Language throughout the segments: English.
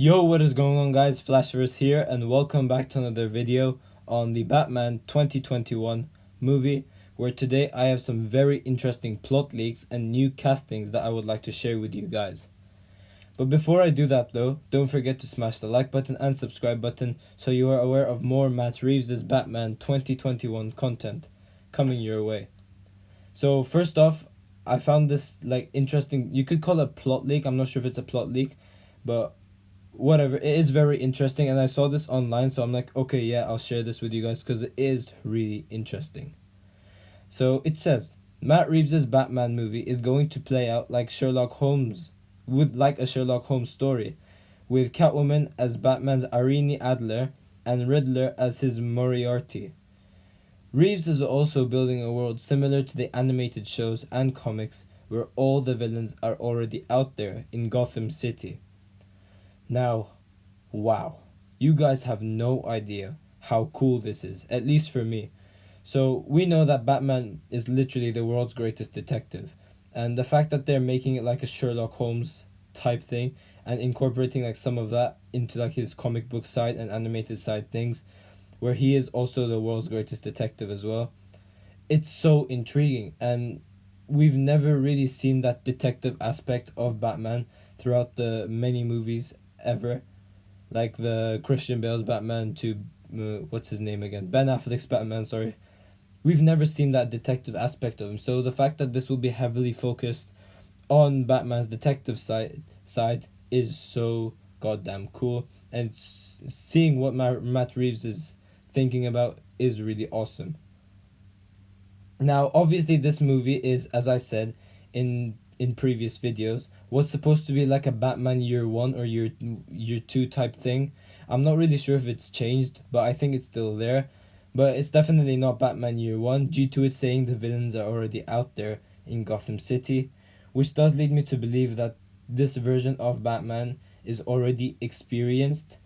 Yo, what is going on, guys? Flashverse here, and welcome back to another video on the Batman 2021 movie, where today I have some very interesting plot leaks and new castings that I would like to share with you guys. But before I do that though, don't forget to smash the like button and subscribe button so you are aware of more Matt Reeves' Batman 2021 content coming your way. So first off, I found this interesting, you could call it a plot leak. I'm not sure if it's a plot leak, but whatever, it is very interesting, and I saw this online, so I'm like, okay, yeah, I'll share this with you guys because it is really interesting. So it says Matt Reeves's Batman movie is going to play out like Sherlock Holmes, with like a Sherlock Holmes story, with Catwoman as Batman's Irene Adler and Riddler as his Moriarty. Reeves is also building a world similar to the animated shows and comics where all the villains are already out there in Gotham City. Now, wow, you guys have no idea how cool this is, at least for me. So, we know that Batman is literally the world's greatest detective, and the fact that they're making it like a Sherlock Holmes type thing and incorporating like some of that into like his comic book side and animated side things, where he is also the world's greatest detective as well, it's so intriguing, and we've never really seen that detective aspect of Batman throughout the many movies ever, like the Christian Bale's Batman to what's his name again, Ben Affleck's Batman. Sorry, we've never seen that detective aspect of him. So the fact that this will be heavily focused on Batman's detective side is so goddamn cool, and seeing what Matt Reeves is thinking about is really awesome. Now, obviously, this movie is, as I said in previous videos, was supposed to be like a Batman Year One or Year Two type thing. I'm not really sure if it's changed, but I think it's still there. But it's definitely not Batman Year One due to it saying the villains are already out there in Gotham City, which does lead me to believe that this version of Batman is already experienced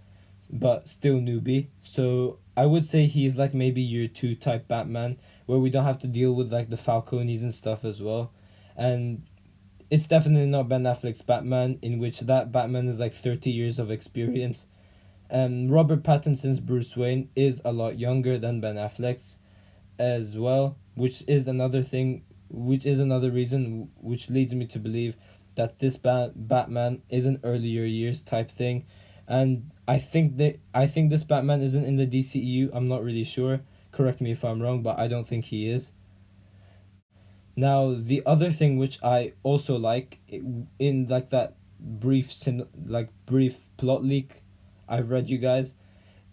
but still newbie. So I would say he's like maybe Year Two type Batman, where we don't have to deal with like the Falcones and stuff as well. And it's definitely not Ben Affleck's Batman, in which that Batman is like 30 years of experience. And Robert Pattinson's Bruce Wayne is a lot younger than Ben Affleck's as well, which is another thing, which is another reason, which leads me to believe that this Batman is an earlier years type thing. And I think this Batman isn't in the DCEU. I'm not really sure. Correct me if I'm wrong, but I don't think he is. Now, the other thing which I also like in like that brief plot leak I've read you guys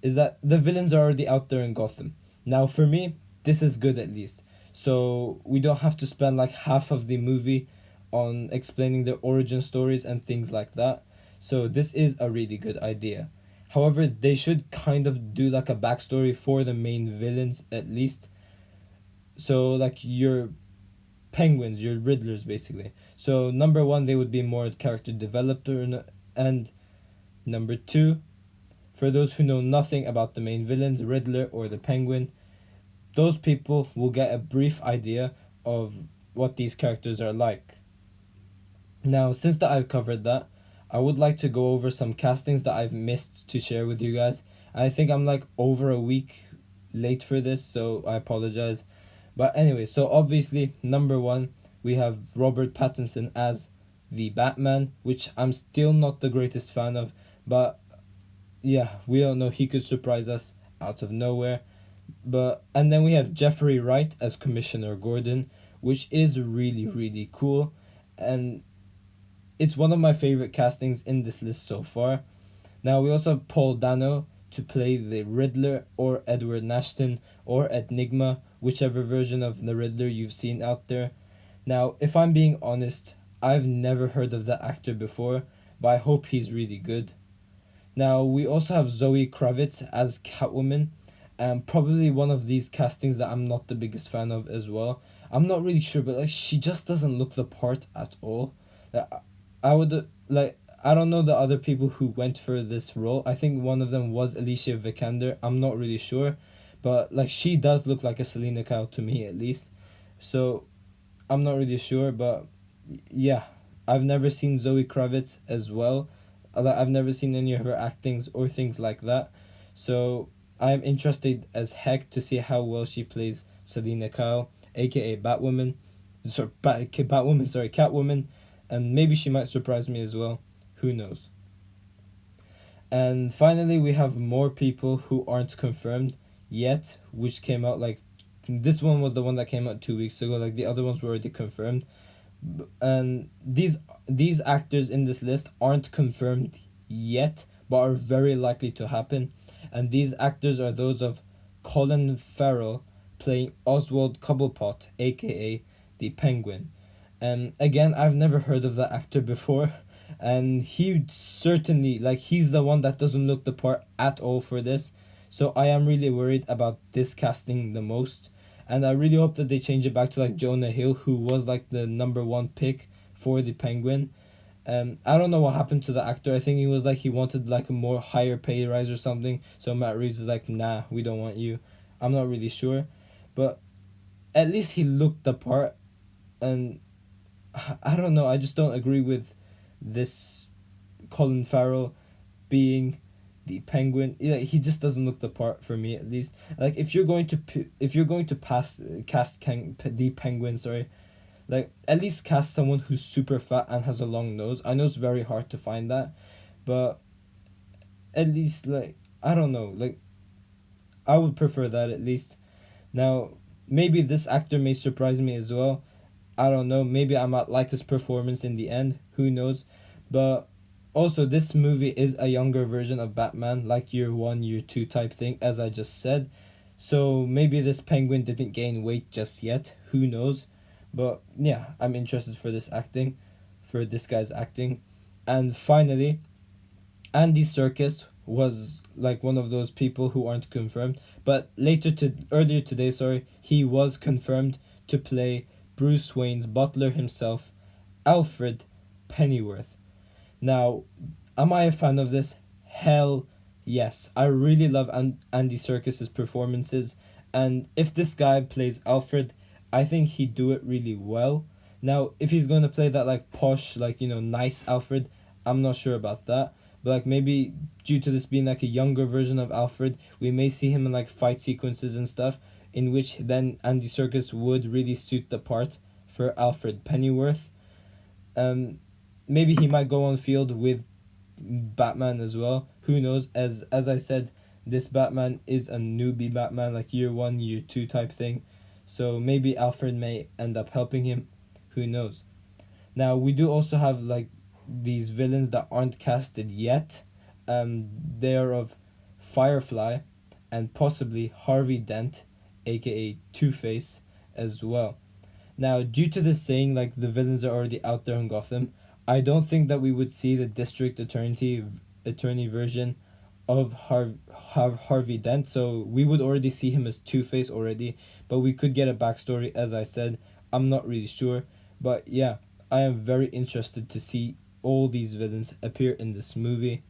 is that the villains are already out there in Gotham. Now, for me, this is good at least. So we don't have to spend like half of the movie on explaining their origin stories and things like that. So this is a really good idea. However, they should kind of do like a backstory for the main villains at least. So like your penguins, your Riddlers basically. So number one, they would be more character developed, and number two, for those who know nothing about the main villains, Riddler or the Penguin, those people will get a brief idea of what these characters are like. Now, since that I've covered that, I would like to go over some castings that I've missed to share with you guys. I think I'm like over a week late for this, so I apologize. But anyway, so obviously, number one, we have Robert Pattinson as the Batman, which I'm still not the greatest fan of, but yeah, we don't know, he could surprise us out of nowhere. But and then we have Jeffrey Wright as Commissioner Gordon, which is really cool, and it's one of my favorite castings in this list so far. Now we also have Paul Dano to play the Riddler, or Edward Nashton, or Enigma, whichever version of the Riddler you've seen out there. Now, if I'm being honest, I've never heard of that actor before, but I hope he's really good. Now, we also have Zoe Kravitz as Catwoman, and probably one of these castings that I'm not the biggest fan of as well. I'm not really sure, but like she just doesn't look the part at all. Like, I would like I don't know the other people who went for this role. I think one of them was Alicia Vikander. I'm not really sure, but like she does look like a Selena Kyle to me at least. So I'm not really sure, but yeah, I've never seen Zoe Kravitz as well I've never seen any of her actings or things like that. So I'm interested as heck to see how well she plays Selina Kyle, aka Batwoman. Sorry, Batwoman. Sorry, Catwoman, and maybe she might surprise me as well. Who knows? And finally, we have more people who aren't confirmed yet, which came out like this one was the one that came out 2 weeks ago. Like the other ones were already confirmed, and these actors in this list aren't confirmed yet, but are very likely to happen. And these actors are those of Colin Farrell playing Oswald Cobblepot, aka the Penguin. And again, I've never heard of that actor before, and he certainly, like, he's the one that doesn't look the part at all for this. So I am really worried about this casting the most, and I really hope that they change it back to like Jonah Hill, who was like the number one pick for the Penguin. I don't know what happened to the actor. I think he was like he wanted like a more higher pay rise or something. So Matt Reeves is like, nah, we don't want you. I'm not really sure, but at least he looked the part, and I don't know. I just don't agree with this Colin Farrell being the Penguin. Yeah, he just doesn't look the part for me, at least. Like if you're going to cast the Penguin, sorry, like at least cast someone who's super fat and has a long nose. I know it's very hard to find that, but at least, like, I don't know, like I would prefer that at least. Now maybe this actor may surprise me as well. I don't know. Maybe I might like his performance in the end. Who knows? But also, this movie is a younger version of Batman, like year one, year two type thing, as I just said. So maybe this Penguin didn't gain weight just yet. Who knows? But yeah, I'm interested for this acting, for this guy's acting. And finally, Andy Serkis was like one of those people who aren't confirmed, but earlier today, sorry, he was confirmed to play Bruce Wayne's butler himself, Alfred Pennyworth. Now, am I a fan of this? Hell yes. I really love Andy Serkis's performances, and if this guy plays Alfred, I think he'd do it really well. Now, if he's going to play that like posh, like, nice Alfred, I'm not sure about that. But like maybe due to this being like a younger version of Alfred, we may see him in like fight sequences and stuff, in which then Andy Serkis would really suit the part for Alfred Pennyworth. Maybe he might go on field with Batman as well. Who knows? As I said, this Batman is a newbie Batman, like year one, year two type thing. So maybe Alfred may end up helping him. Who knows? Now we do also have like these villains that aren't casted yet. They are of Firefly and possibly Harvey Dent, aka Two-Face, as well. Now, due to this saying, like the villains are already out there in Gotham, I don't think that we would see the district attorney version of Harvey Dent. So we would already see him as Two-Face already, but we could get a backstory. As I said, I'm not really sure, but yeah, I am very interested to see all these villains appear in this movie.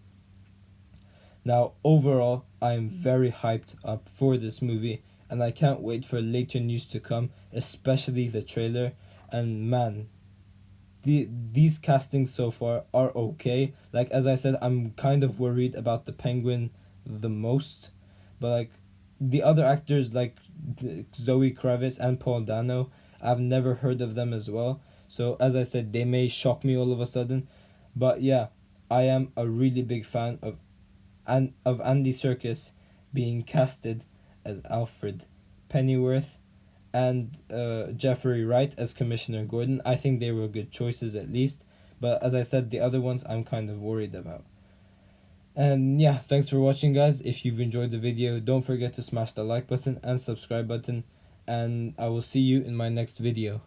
Now, overall, I am very hyped up for this movie, and I can't wait for later news to come, especially the trailer. And man, these castings so far are okay. Like as I said, I'm kind of worried about the Penguin the most, but like the other actors like Zoe Kravitz and Paul Dano, I've never heard of them as well. So as I said, they may shock me all of a sudden, but yeah, I am a really big fan of Andy Serkis being casted as Alfred Pennyworth, and Jeffrey Wright as Commissioner Gordon. I think they were good choices at least, but as I said, the other ones I'm kind of worried about. And yeah, thanks for watching, guys. If you've enjoyed the video, don't forget to smash the like button and subscribe button, and I will see you in my next video.